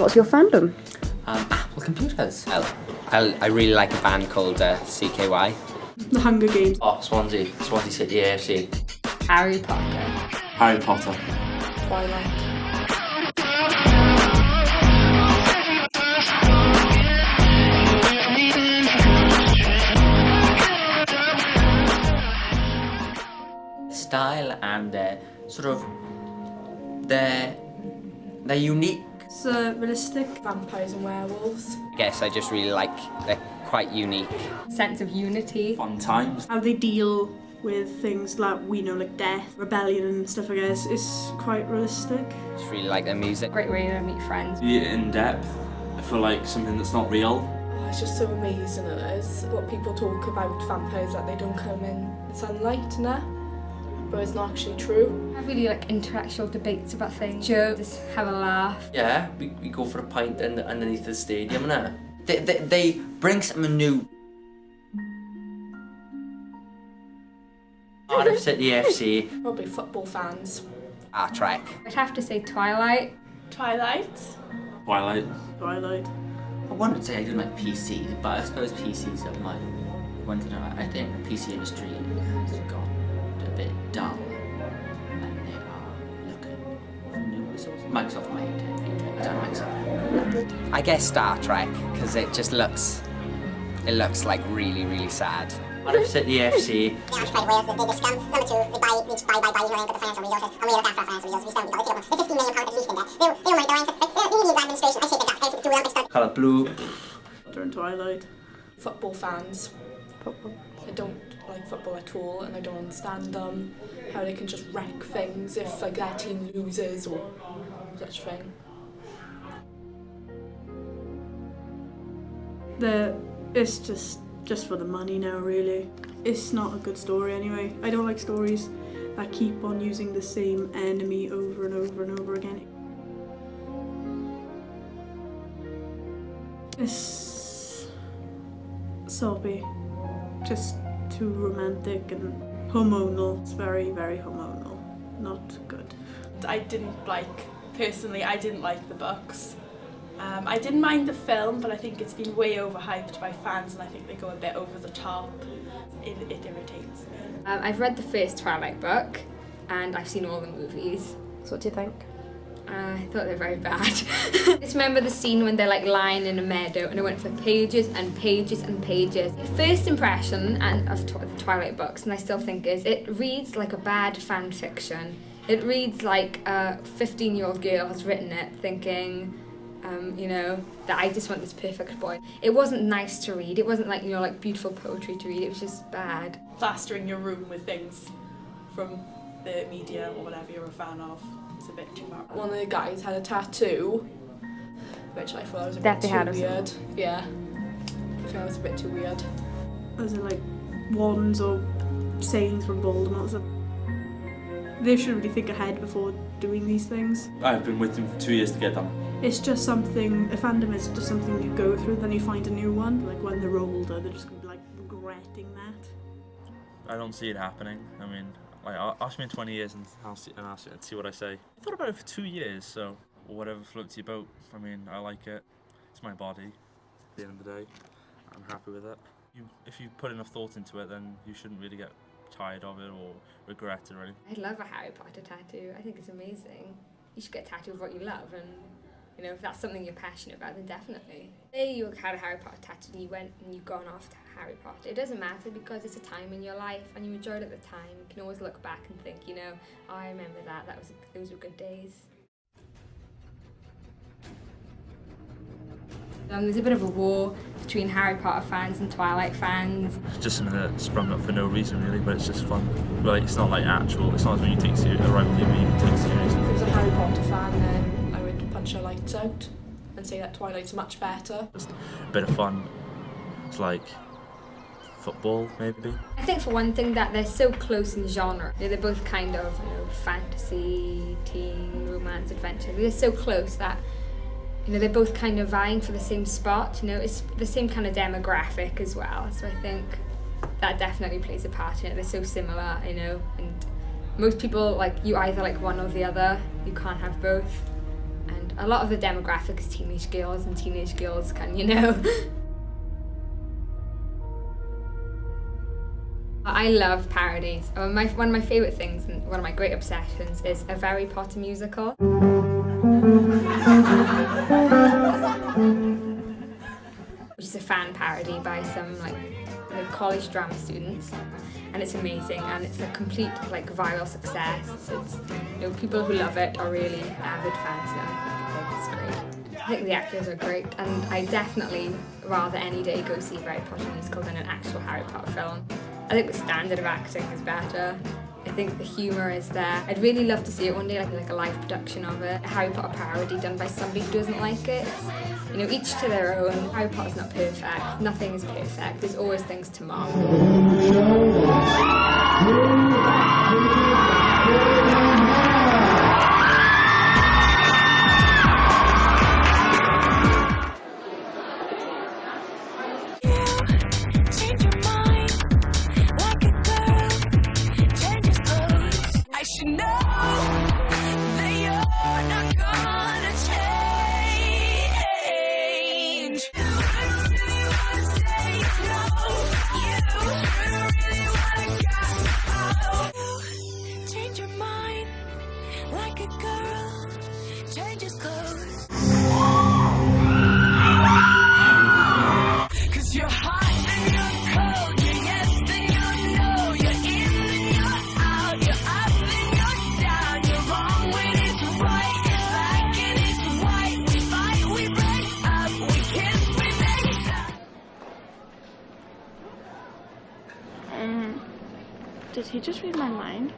What's your fandom? Apple computers. I really like a band called CKY. The Hunger Games. Oh, Swansea City AFC. Harry Potter. Harry Potter. Twilight. Style and sort of they're unique. It's realistic. Vampires and werewolves. I guess I just really like they're quite unique. Sense of unity. Fun times. How they deal with things like we know, like death, rebellion and stuff, I guess, is quite realistic. Just really like their music. Great way to meet friends. Be in depth for like something that's not real. Oh, it's just so amazing it is. What people talk about vampires, that they don't come in sunlight and that, but it's not actually true. Have really like intellectual debates about things. Jokes, just have a laugh. Yeah, we go for a pint underneath the stadium, innit? They bring something new. Cardiff City FC. Probably football fans. Star Trek. I'd have to say Twilight. Twilight. Twilight. Twilight. I wouldn't say I didn't like PCs, but I suppose PCs are my one thing. I think the PC industry has got a bit dull, and they are looking for new resources. Microsoft might I don't like Microsoft. I guess Star Trek because it just looks like really, really sad. Cardiff City FC. Wales, the biggest scum. Number two, they buy, you ain't got the financial resources, and we look after our financial resources. We don't, we've got the £15 million at least in there. They don't worry, they need administration. I say that that's going to do well, start. Colour blue. During Twilight. Football fans. Football. I don't like football at all, and I don't understand how they can just wreck things if like their team loses or such thing. It's just for the money now, really. It's not a good story anyway. I don't like stories that keep on using the same enemy over and over and over again. It's soppy, just too romantic and hormonal. It's very, very hormonal. Not good. I didn't like the books. I didn't mind the film, but I think it's been way overhyped by fans, and I think they go a bit over the top. It irritates me. I've read the first Twilight book, and I've seen all the movies. So what do you think? I thought they were very bad. I just remember the scene when they're like lying in a meadow, and I went for pages and pages and pages. First impression of the Twilight books, and I still think is, it reads like a bad fan fiction. It reads like a 15-year-old girl has written it, thinking, that I just want this perfect boy. It wasn't nice to read. It wasn't like, like beautiful poetry to read. It was just bad. Plastering your room with things from the media or whatever you're a fan of is a bit too much. One of the guys had a tattoo, which I thought was a bit Deathly too Hallows. weird. Yeah, I thought it was a bit too weird. Was it like wands or sayings from Voldemort or something? They should really think ahead before doing these things. I've been with them for 2 years to get them. It's just something, a fandom is just something you go through, then you find a new one. Like when they're older, they're just going to be like regretting that. I don't see it happening. I mean, like, ask me in 20 years and I'll see what I say. I thought about it for 2 years, so whatever floats your boat. I mean, I like it. It's my body. At the end of the day, I'm happy with it. If you put enough thought into it, then you shouldn't really get tired of it or regret it or anything. I love a Harry Potter tattoo. I think it's amazing. You should get a tattoo of what you love, and if that's something you're passionate about, then definitely. Say you had a Harry Potter tattoo and you went and you've gone off to Harry Potter. It doesn't matter because it's a time in your life and you enjoyed it at the time. You can always look back and think, oh, I remember that. Those were good days. There's a bit of a war between Harry Potter fans and Twilight fans. It's just something that sprung up for no reason really, but it's just fun. Like, it's not like actual. It's not something you take seriously. A rivalry you take seriously. If I was a Harry Potter fan, then I would punch her lights out and say that Twilight's much better. Just a bit of fun. It's like football, maybe. I think for one thing that they're so close in genre. They're both kind of fantasy, teen, romance, adventure. They're so close that they're both kind of vying for the same spot. It's the same kind of demographic as well. So I think that definitely plays a part in it. They're so similar, and most people you either like one or the other. You can't have both. And and a lot of the demographic is teenage girls, and teenage girls can, you know. I love parodies. One of my favourite things and one of my great obsessions is a Harry Potter musical. Which is a fan parody by some like college drama students, and it's amazing, and it's a complete like viral success. It's people who love it are really avid fans now. I think it's great. I think the actors are great, and I definitely rather any day go see a Harry Potter musical than an actual Harry Potter film. I think the standard of acting is better. I think the humour is there. I'd really love to see it one day, like a live production of it. A Harry Potter parody done by somebody who doesn't like it. Each to their own. Harry Potter's not perfect. Nothing is perfect. There's always things to mock. Did he just read my mind?